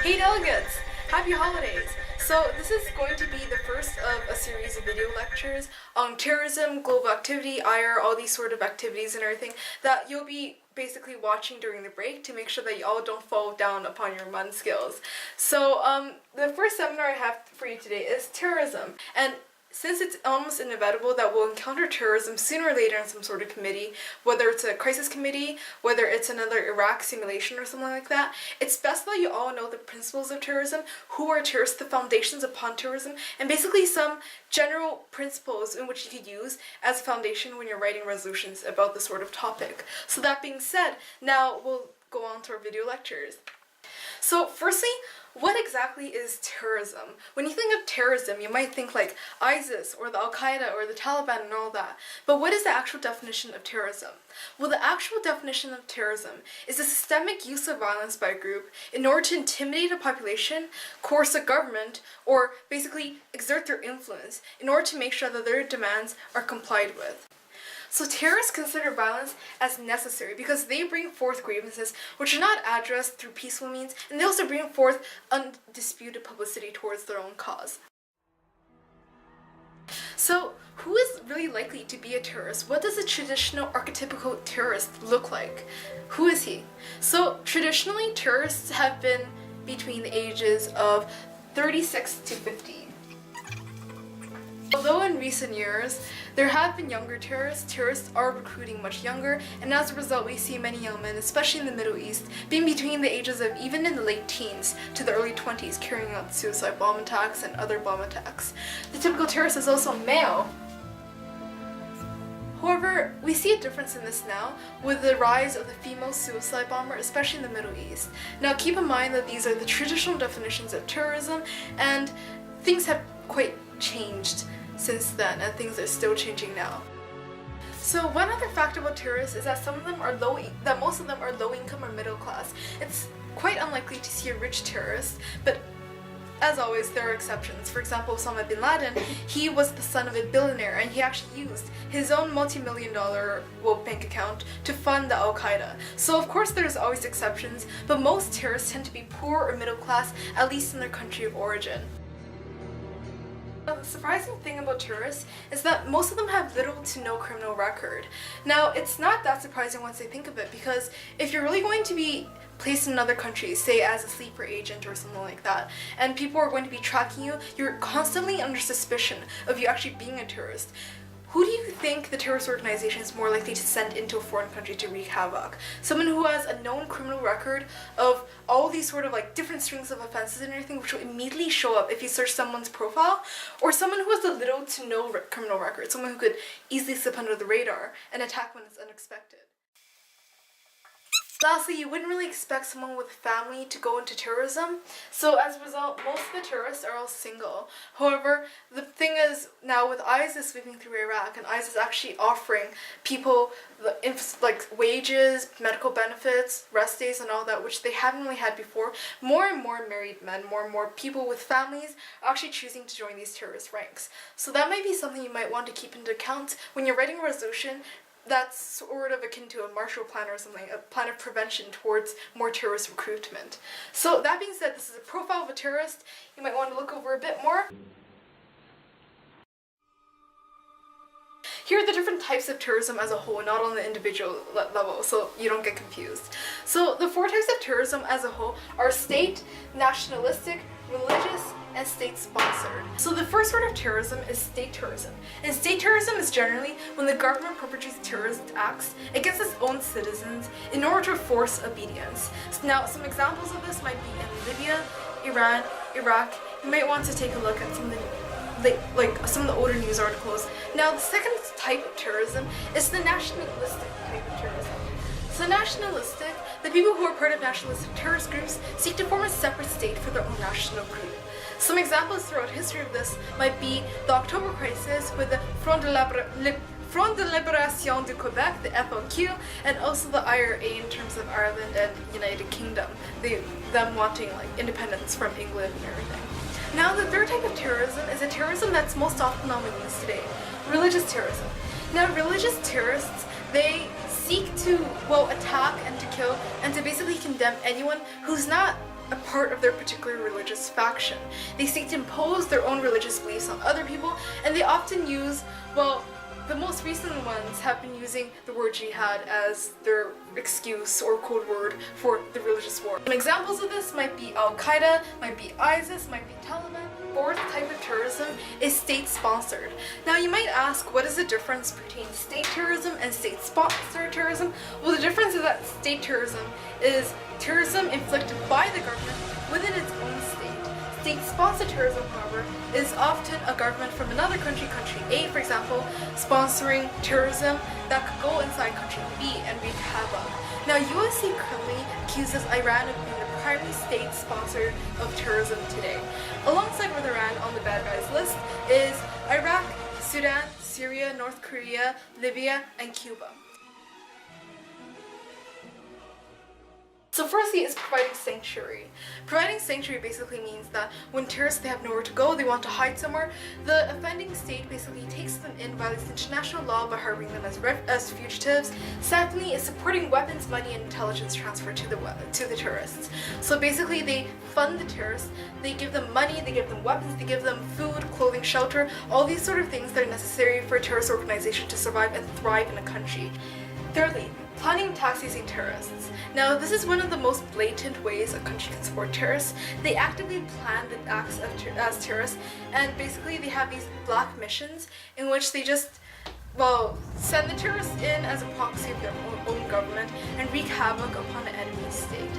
Hey delegates! Happy holidays! So this is going to be the first of a series of video lectures on terrorism, global activity, IR, all these sort of activities and everything that you'll be basically watching during the break to make sure that you all don't fall down upon your MUN skills. So the first seminar I have for you today is terrorism. And since it's almost inevitable that we'll encounter terrorism sooner or later in some sort of committee, whether it's a crisis committee, whether it's another Iraq simulation or something like that, it's best that you all know the principles of terrorism, who are terrorists, the foundations upon terrorism, and basically some general principles in which you could use as a foundation when you're writing resolutions about this sort of topic. So that being said, now we'll go on to our video lectures. So firstly, what exactly is terrorism? When you think of terrorism, you might think like ISIS or the Al-Qaeda or the Taliban and all that. But what is the actual definition of terrorism? Well, the actual definition of terrorism is the systemic use of violence by a group in order to intimidate a population, coerce a government, or basically exert their influence in order to make sure that their demands are complied with. So terrorists consider violence as necessary because they bring forth grievances which are not addressed through peaceful means, and they also bring forth undisputed publicity towards their own cause. So who is really likely to be a terrorist? What does a traditional archetypical terrorist look like? Who is he? So traditionally, terrorists have been between the ages of 36 to 50. Although in recent years, there have been younger terrorists are recruiting much younger, and as a result we see many young men, especially in the Middle East, being between the ages of even in the late teens to the early 20s, carrying out suicide bomb attacks and other bomb attacks. The typical terrorist is also male. However, we see a difference in this now with the rise of the female suicide bomber, especially in the Middle East. Now keep in mind that these are the traditional definitions of terrorism, and things have quite changed since then, and things are still changing now. So one other fact about terrorists is that most of them are low income or middle class. It's quite unlikely to see a rich terrorist, but as always, there are exceptions. For example, Osama bin Laden, he was the son of a billionaire, and he actually used his own multi-million-dollar bank account to fund the Al-Qaeda. So of course there's always exceptions, but most terrorists tend to be poor or middle class, at least in their country of origin. The surprising thing about terrorists is that most of them have little to no criminal record. Now, it's not that surprising once they think of it, because if you're really going to be placed in another country, say as a sleeper agent or something like that, and people are going to be tracking you, you're constantly under suspicion of you actually being a terrorist. Who do you think the terrorist organization is more likely to send into a foreign country to wreak havoc? Someone who has a known criminal record of all these sort of like different strings of offenses and everything, which will immediately show up if you search someone's profile, or someone who has a little to no criminal record, someone who could easily slip under the radar and attack when it's unexpected. Lastly, you wouldn't really expect someone with a family to go into terrorism, so as a result, most of the terrorists are all single. However, the thing is, now with ISIS sweeping through Iraq, and ISIS actually offering people like wages, medical benefits, rest days and all that, which they haven't really had before, more and more married men, more and more people with families are actually choosing to join these terrorist ranks. So that might be something you might want to keep into account when you're writing a resolution that's sort of akin to a Marshall Plan or something, a plan of prevention towards more terrorist recruitment. So that being said, this is a profile of a terrorist you might want to look over a bit more. Here are the different types of terrorism as a whole, not on the individual level, so you don't get confused. So the 4 types of terrorism as a whole are state, nationalistic, religious, and state-sponsored. So the first sort of terrorism is state terrorism. And state terrorism is generally when the government perpetrates terrorist acts against its own citizens in order to force obedience. So now, some examples of this might be in Libya, Iran, Iraq. You might want to take a look at some of the older news articles. Now, the second type of terrorism is the nationalistic type of terrorism. So nationalistic, the people who are part of nationalistic terrorist groups seek to form a separate state for their own national group. Some examples throughout history of this might be the October Crisis with the Front de Libération du Québec, the FLQ, and also the IRA in terms of Ireland and United Kingdom, them wanting like independence from England and everything. Now, the third type of terrorism is a terrorism that's most often on the news today, religious terrorism. Now, religious terrorists, they seek seek to, well, attack and to kill and to basically condemn anyone who's not a part of their particular religious faction. They seek to impose their own religious beliefs on other people, and they often use, well, the most recent ones have been using the word jihad as their excuse or code word for the religious war. Some examples of this might be Al-Qaeda, might be ISIS, might be Taliban. Fourth type of terrorism is state-sponsored. Now you might ask, what is the difference between state terrorism and state-sponsored terrorism? Well, the difference is that state terrorism is terrorism inflicted by the government within its own state. State-sponsored terrorism, however, is often a government from another country, country A, for example, sponsoring terrorism that could go inside country B and wreak havoc. Now, USC currently accuses Iran of being the primary state sponsor of terrorism today. Alongside with Iran on the bad guys list is Iraq, Sudan, Syria, North Korea, Libya, and Cuba. So firstly is providing sanctuary. Providing sanctuary basically means that when terrorists, they have nowhere to go, they want to hide somewhere, the offending state basically takes them in, violates international law by harboring them as fugitives. Secondly is supporting weapons, money, and intelligence transfer to the terrorists. So basically they fund the terrorists, they give them money, they give them weapons, they give them food, clothing, shelter, all these sort of things that are necessary for a terrorist organization to survive and thrive in a country. Thirdly, planning attacks using terrorists. Now, this is one of the most blatant ways a country can support terrorists. They actively plan the acts as terrorists, and basically they have these black missions in which they just, well, send the terrorists in as a proxy of their own government and wreak havoc upon an enemy state.